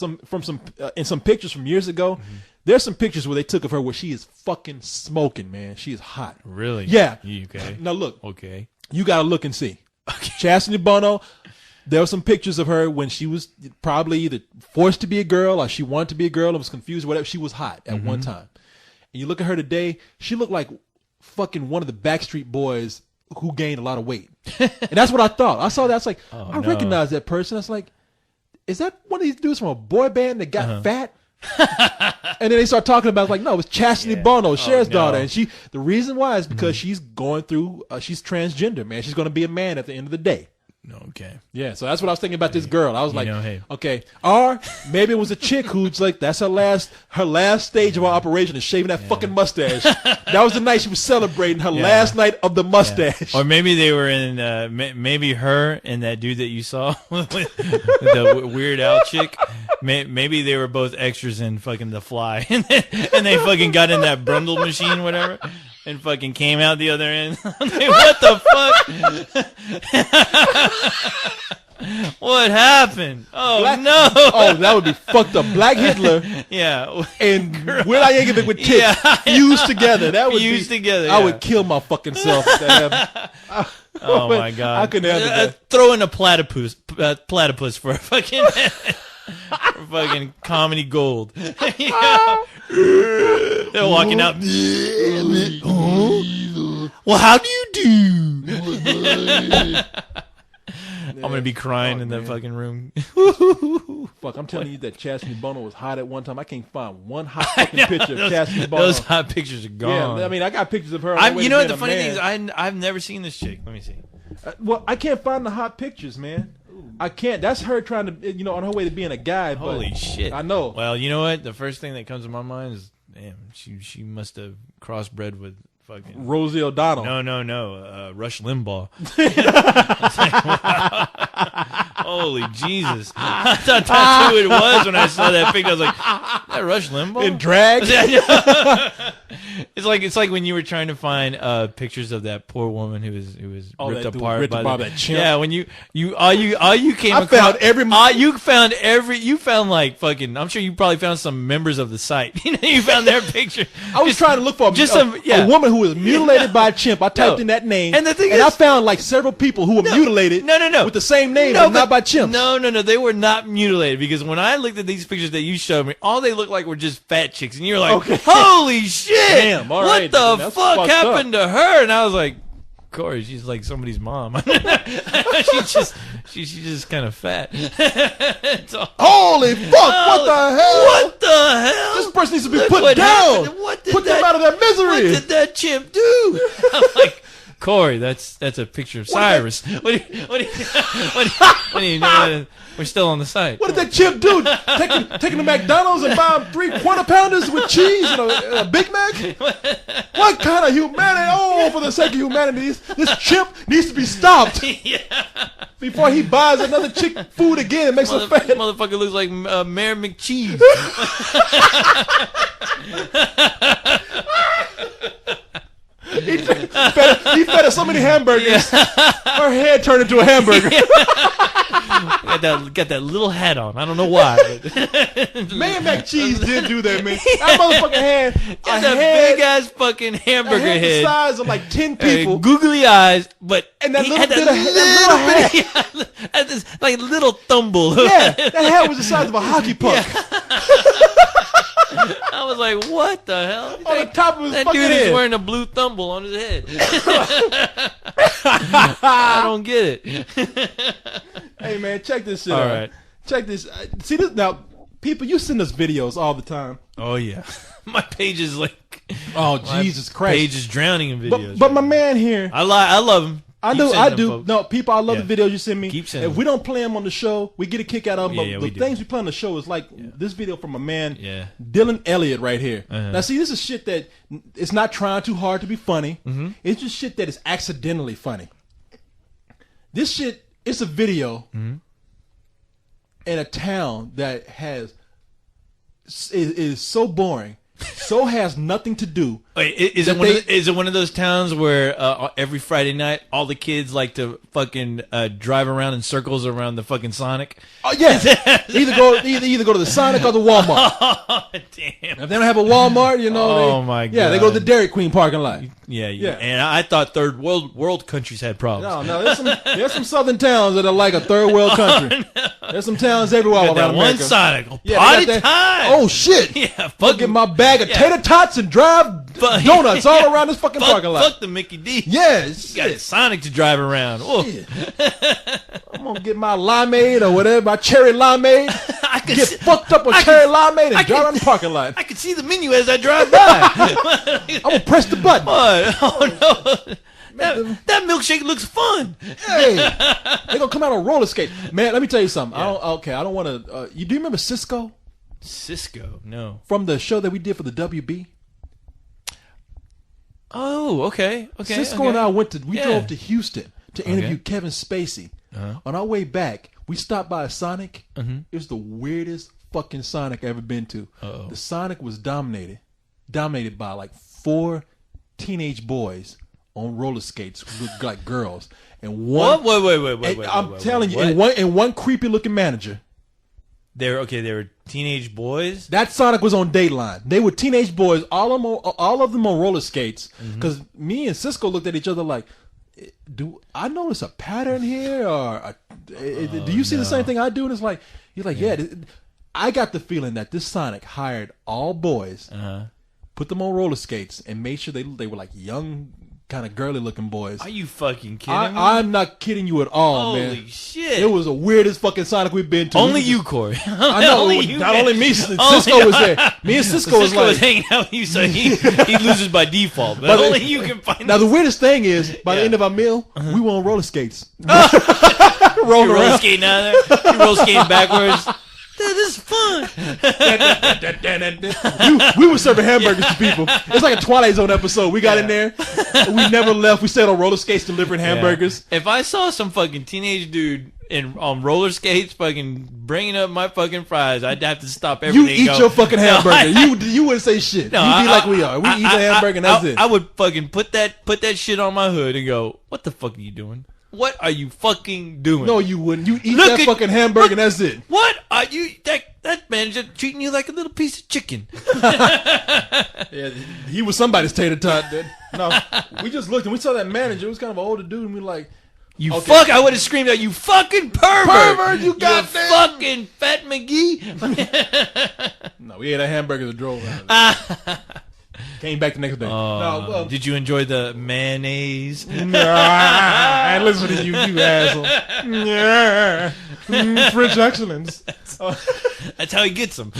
in some pictures from years ago. There's some pictures where they took of her where she is fucking smoking, man. She is hot. Really? Yeah. Okay. Now look. Okay. You gotta look and see. Okay. Chastity Bono. There were some pictures of her when she was probably either forced to be a girl or she wanted to be a girl and was confused, whatever. She was hot at one time. And you look at her today, she looked like fucking one of the Backstreet Boys who gained a lot of weight. And that's what I thought. I saw that. I was like, I recognize that person. I was like, is that one of these dudes from a boy band that got fat? And then they start talking about, like, no, it was Chastity Bono, Cher's daughter. And the reason why is because she's going through, she's transgender, man. She's going to be a man at the end of the day. Okay. Yeah, so that's what I was thinking about this girl. I was like, hey. okay. Or maybe it was a chick who's like, that's her last stage of our operation is shaving that fucking mustache. That was the night she was celebrating her last night of the mustache. Or maybe they were in, maybe her and that dude that you saw, with the Weird Al chick, maybe they were both extras in fucking The Fly. And they fucking got in that Brundle machine, whatever. And fucking came out the other end. Like, what the fuck? What happened? Oh, no. Oh, that would be fucked up. Black Hitler and Weird Al Yankovic with tits fused together. That would fused together. I would kill my fucking self. Oh, my God. I couldn't handle that. Throw in a platypus for a fucking... for fucking comedy gold. They're walking out. Well, how do you do? I'm gonna be crying in the fucking room. Fuck, I'm telling you that Chastity Bono was hot at one time. I can't find one hot fucking picture of Chastity Bono. Those hot pictures are gone. Yeah, I mean, I got pictures of her. You know what the funny thing is? I've never seen this chick. Let me see. Well, I can't find the hot pictures, man. I can't. That's her trying to, on her way to being a guy. But holy shit! I know. Well, you know what? The first thing that comes to my mind is, damn, she must have crossbred with fucking Rosie O'Donnell. No. Rush Limbaugh. Holy Jesus! I thought that's who it was when I saw that picture. I was like, is that Rush Limbaugh in drag? It's like when you were trying to find pictures of that poor woman who was ripped apart by that chimp. Yeah, when you came I across found every you found like fucking, I'm sure you probably found some members of the site. You found their picture. I was trying to look for a woman who was mutilated by a chimp. I typed in that name, and the thing is, I found like several people who were mutilated. No, with the same name, but not by chimps. No, they were not mutilated, because when I looked at these pictures that you showed me, all they looked like were just fat chicks, and you were like, holy shit! Damn, all right, what the fuck happened to her? And I was like, Corey, she's like somebody's mom. she's just kind of fat. Holy fuck! What the hell? What the hell? This person needs to be put down. Put them out of their misery. What did that chimp do? I'm like, Corey, that's a picture of Cyrus. What do you know? We're still on the site. What did that chimp do? Taking the McDonald's and buying 3 quarter-pounders with cheese and a Big Mac? What kind of humanity? Oh, for the sake of humanity, this chimp needs to be stopped before he buys another chick food again and makes her fat. Motherfucker looks like Mayor McCheese. He fed her so many hamburgers, her head turned into a hamburger. Got that little hat on. I don't know why. Man, McCheese did do that, man. That motherfucker had a big ass fucking hamburger head, the size of like 10 people, googly eyes, but and that little bit of little hat, this like little thumble. Yeah, that hat was the size of a hockey puck. Yeah. I was like, what the hell? On the top of his fucking head. That dude is wearing a blue thumble on his head. I don't get it. Hey, man, check this shit out. All right. Check this. See this now, people, you send us videos all the time. Oh, yeah. My page is like... Oh, Jesus Christ. My page is drowning in videos. But my man here... I love him. I do. Folks. No, people, I love the videos you send me. Keep sending. If we don't play them on the show, we get a kick out of them. Yeah, but the things we play on the show is like this video from a man, Dylan Elliott, right here. Now, see, this is shit that it's not trying too hard to be funny. It's just shit that is accidentally funny. This shit, it's a video in a town that is so boring, so has nothing to do, Wait, is it one of those towns where every Friday night all the kids like to fucking drive around in circles around the fucking Sonic? Oh yes, either go to the Sonic or the Walmart. Oh, damn. If they don't have a Walmart, you know. My Yeah, they go to the Dairy Queen parking lot. Yeah. And I thought third world countries had problems. No, there's some southern towns that are like a third world country. There's some towns everywhere Got around that one America. Sonic. Oh, Yeah, party they got that- time. Oh shit! Yeah, I'll get my bag of tater tots and drive donuts all around this fucking parking lot. Fuck the Mickey D. Yes, You got Sonic to drive around. Whoa. I'm gonna get my limeade or whatever, my cherry limeade. I could Get see, fucked up with I cherry can- limeade I and drive can- around the parking lot. I can see the menu as I drive by. I'm gonna press the button. What? Oh no. That milkshake looks fun. Hey, they gonna come out on roller skates, man. Let me tell you something. I don't want to. You do you remember Cisco Cisco, no. from the show that we did for the WB? Oh, okay. Cisco and I we Yeah. drove to Houston to interview Okay. Kevin Spacey. Uh-huh. On our way back, we stopped by a Sonic. Mm-hmm. It was the weirdest fucking Sonic I ever been to. Uh-oh. The Sonic was dominated by like 4 teenage boys on roller skates who looked like girls, and one. What? Wait. I'm telling you, what? and one creepy looking manager. They were teenage boys. That Sonic was on Dateline. They were teenage boys, all of them on roller skates. Mm-hmm. Because me and Cisco looked at each other like, do I notice a pattern here, or do you see the same thing I do? And it's like, you're like, yeah. I got the feeling that this Sonic hired all boys, put them on roller skates, and made sure they were like young, kind of girly looking boys. Are you fucking kidding me? I'm not kidding you at all, man. Holy shit! It was the weirdest fucking Sonic we've been to. Only you, Corey. I know. Only you, not man. only me. Cisco was there. Me and Cisco was like. hanging out with you, so he loses by default. But But only you can find. Now the weirdest thing is, by the Yeah. end of our meal, we were on roller skates, you rolling roller around. skating out there. You roller skating backwards. This is fun. we were serving hamburgers to people. It's like a Twilight Zone episode. We got in there. We never left. We stayed on roller skates delivering hamburgers. Yeah. If I saw some fucking teenage dude on roller skates fucking bringing up my fucking fries, I'd have to stop You everything. eat and go, your fucking "No, hamburger. You wouldn't say shit. No, You'd be I- like we are. We eat the hamburger and that's it. I would fucking put that shit on my hood and go, what the fuck are you doing? What are you fucking doing? No, you wouldn't. You eat Look that at- fucking hamburger and that's it. What are you? That man's just treating you like a little piece of chicken. Yeah, he was somebody's tater tot. No, we just looked and we saw that manager. It was kind of an older dude, and we were like, You Okay. fuck! I would have screamed out, "You fucking pervert! Pervert, you goddamn- fucking fat McGee!" no, we ate a hamburger and drove out. Came back the next day. No, Did you enjoy the mayonnaise? and listen to you asshole. Yeah. French excellence. That's how he gets them.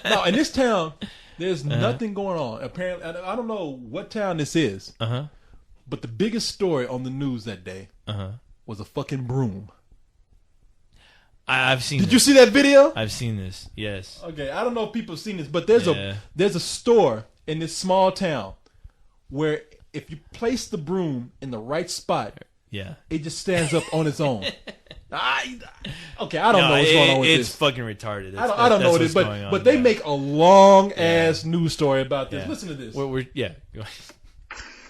No, in this town, there's nothing going on. Apparently, I don't know what town this is, but the biggest story on the news that day was a fucking broom. I've seen. Did this. you see that video? I've seen this. Yes. Okay, I don't know if people have seen this, but there's Yeah. a store in this small town where if you place the broom in the right spot, Yeah. it just stands up on its own. I don't know what's going on with it's this. fucking retarded. I don't know what it is, but they make a long ass news story about this. Yeah. Listen to this. We're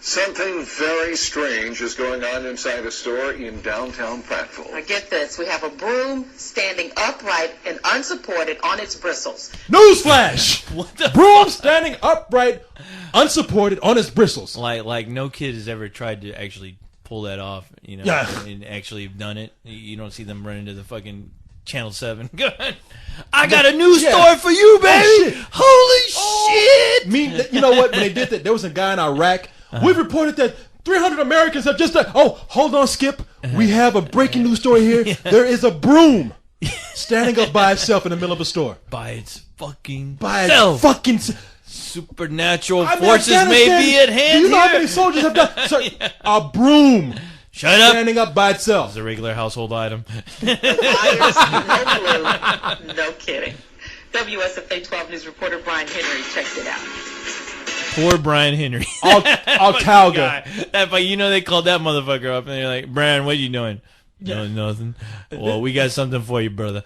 Something very strange is going on inside a store in downtown Prattville. Now get this, we have a broom standing upright and unsupported on its bristles. Newsflash! What the Broom standing upright, unsupported on its bristles. like no kid has ever tried to actually pull that off, you know, Yeah. and actually have done it. You don't see them running to the fucking Channel 7. I got a new Yeah. story for you, baby. shit. Holy shit! You know what? When they did that, there was a guy in Iraq. We've reported that 300 Americans have just died. Oh, hold on, Skip. We have a breaking news story here. There is a broom standing up by itself in the middle of a store. By its fucking By self. its fucking... Supernatural I'm forces may Afghanistan. be at hand Do you know here. how many soldiers have died? Sir, a broom Shut up. standing up by itself. It's a regular household item. Wires, no glue, no kidding. WSFA 12 News reporter Brian Henry checked it out. Poor Brian Henry. Altalga. Guy. You know they called that motherfucker up and they're like, Brian, what are you doing? No, nothing. Well, we got something for you, brother.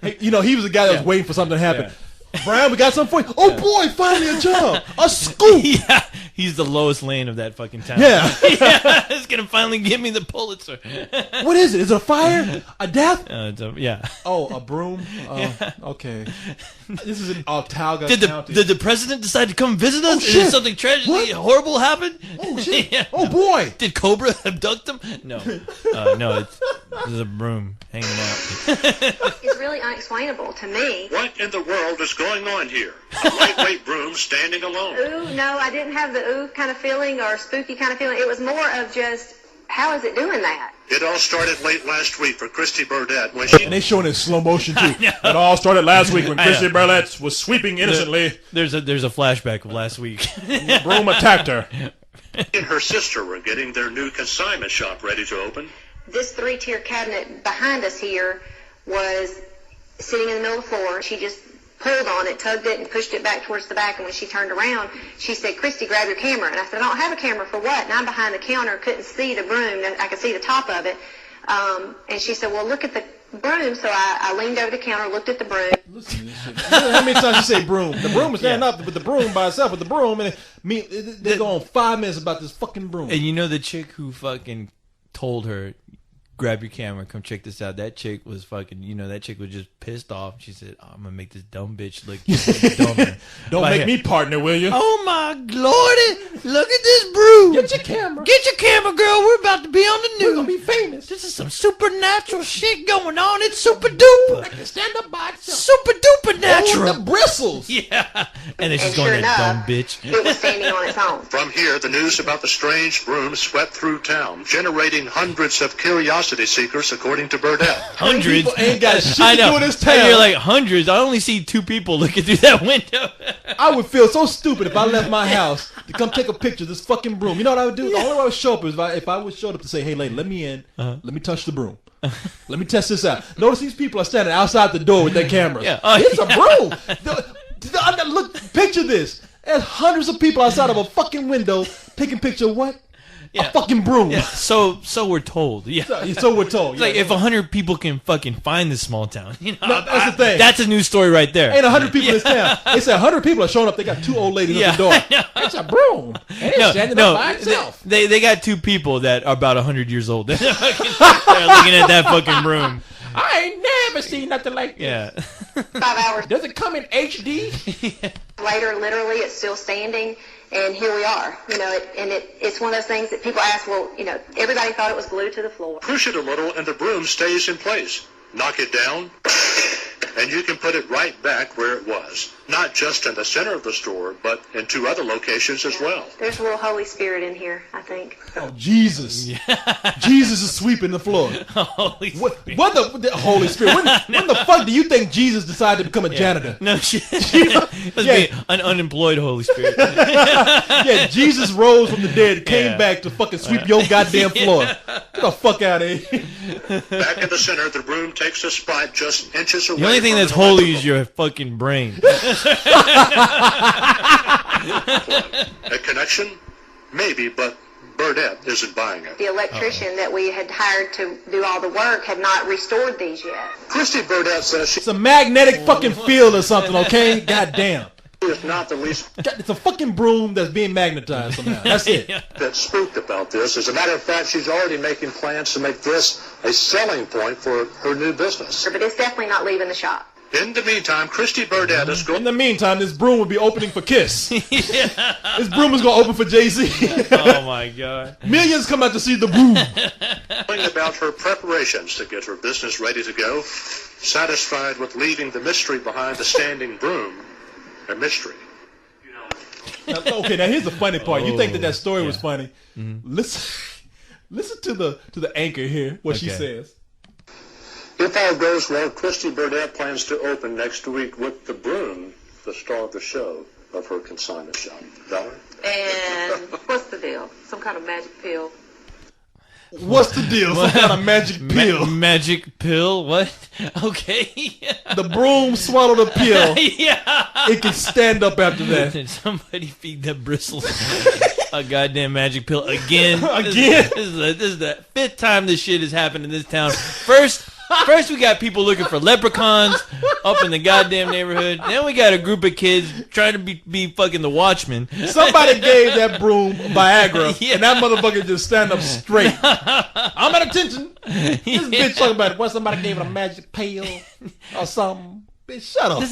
Hey, you know, he was the guy that was waiting for something to happen. Yeah. Brian, we got something for you. Oh boy, finally a job, a scoop. Yeah, he's the lowest lane of that fucking town. Yeah. Yeah, it's gonna finally give me the Pulitzer. What is it? Is it a fire? A death? Yeah. Oh, a broom? Okay. This is in Autauga County. Did the president decide to come visit us? Oh, shit. Did something tragically What? horrible happen? Oh, shit. Yeah. Oh, boy. Did Cobra abduct him? No. No, there's a broom hanging out. It's really unexplainable to me. What in the world is going on here? A lightweight broom standing alone. Ooh, no, I didn't have the ooh kind of feeling or spooky kind of feeling. It was more of just, how is it doing that? It all started late last week for Christy Burdett when she... And they showing it in slow motion, too. It all started last week when Christy Burlett was sweeping innocently. There's a flashback of last week. The broom attacked her. and her sister were getting their new consignment shop ready to open. This 3-tier cabinet behind us here was sitting in the middle of the floor. She just pulled on it, tugged it, and pushed it back towards the back. And when she turned around, she said, "Christy, grab your camera." And I said, "I don't have a camera for what?" And I'm behind the counter, couldn't see the broom. I could see the top of it. And she said, "Well, look at the broom." So I leaned over the counter, looked at the broom. Listen to this shit. How many times you say broom? The broom is standing up with the broom by itself with the broom, and they go on 5 minutes about this fucking broom. And you know the chick who fucking told her, "Grab your camera, come check this out." That chick was fucking, that chick was just pissed off. She said, "I'm gonna make this dumb bitch look dumber." Don't make me partner, will you? Oh my lordy! Look at this broom. Get your camera. Get your camera, girl. We're about to be on the news. We're gonna be famous. This is some supernatural shit going on. It's super duper. I can stand up by itself. Super duper natural. Oh, the bristles. Yeah. And then she's And going, sure "That dumb enough, bitch." it was standing on its own. From here, the news about the strange broom swept through town, generating hundreds of curiosity seekers, according to Burdett. Hundreds. People ain't got shit I to know. do in this And town. you're like, hundreds. I only see 2 people looking through that window. I would feel so stupid if I left my house to come take a picture of this fucking broom. You know what I would do? The only way I would show up is if I would show up to say, "Hey, lady, let me in. Let me touch the broom. Let me test this out." Notice these people are standing outside the door with their cameras. Yeah. It's a broom. Look, picture this. There's hundreds of people outside of a fucking window taking picture of what? Yeah. A fucking broom. Yeah, so we're told. Yeah. So we're told. It's like if 100 people can fucking find this small town, No, that's the thing. That's a news story right there. Ain't 100 people in this town. They said 100 people are showing up. They got 2 old ladies at the door. It's a broom. And it's standing up by itself. They got 2 people that are about 100 years old. They're looking at that fucking broom. I ain't never seen nothing like this. Yeah. 5 hours Does it come in HD? later, literally, it's still standing, and here we are. It's one of those things that people ask, well, everybody thought it was glued to the floor. Push it a little and the broom stays in place. Knock it down, and you can put it right back where it was. Not just in the center of the store, but in 2 other locations as well. There's a little Holy Spirit in here, I think. Oh, Jesus. Jesus is sweeping the floor. Holy What the Holy Spirit? When the fuck do you think Jesus decided to become a janitor? No shit. Must be an unemployed Holy Spirit. Yeah, Jesus rose from the dead, came Yeah. back to fucking sweep your goddamn floor. Get the fuck out of here. Back in the center, the broom takes a spot just inches away. The only thing from that's the holy electrical is your fucking brain. A connection? Maybe, but Burdett isn't buying it. The electrician that we had hired to do all the work had not restored these yet. Christy Burdett says she It's a magnetic fucking field or something, okay? Goddamn. is not the least It's a fucking broom that's being magnetized somehow. That's it. bit spooked about this. As a matter of fact, she's already making plans to make this a selling point for her new business. But it's definitely not leaving the shop. In the meantime, Christy Burdett is In going the meantime, this broom will be opening for Kiss. This broom is gonna open for Jay-Z. Oh my god. Millions come out to see the broom. about her preparations to get her business ready to go, satisfied with leaving the mystery behind the standing broom a mystery. Okay, now here's the funny part. You think that story was funny? Listen to the anchor here. What she Okay. says. If all goes well, Christy Burdett plans to open next week with the broom, the star of the show of her consignment shop. Valerie? And what's the deal? Some kind of magic pill? What's the deal? Some kind of magic pill. Magic pill? What? Okay. The broom swallowed a pill. Yeah. It can stand up after that. Did somebody feed the bristles a goddamn magic pill again? Again? This is the 5th time this shit has happened in this town. First, First, we got people looking for leprechauns up in the goddamn neighborhood. Then we got a group of kids trying to be fucking the Watchmen. Somebody gave that broom Viagra, and that motherfucker just stand up straight. I'm at attention. This bitch talking about what somebody gave it a magic pill or something. Bitch, shut up.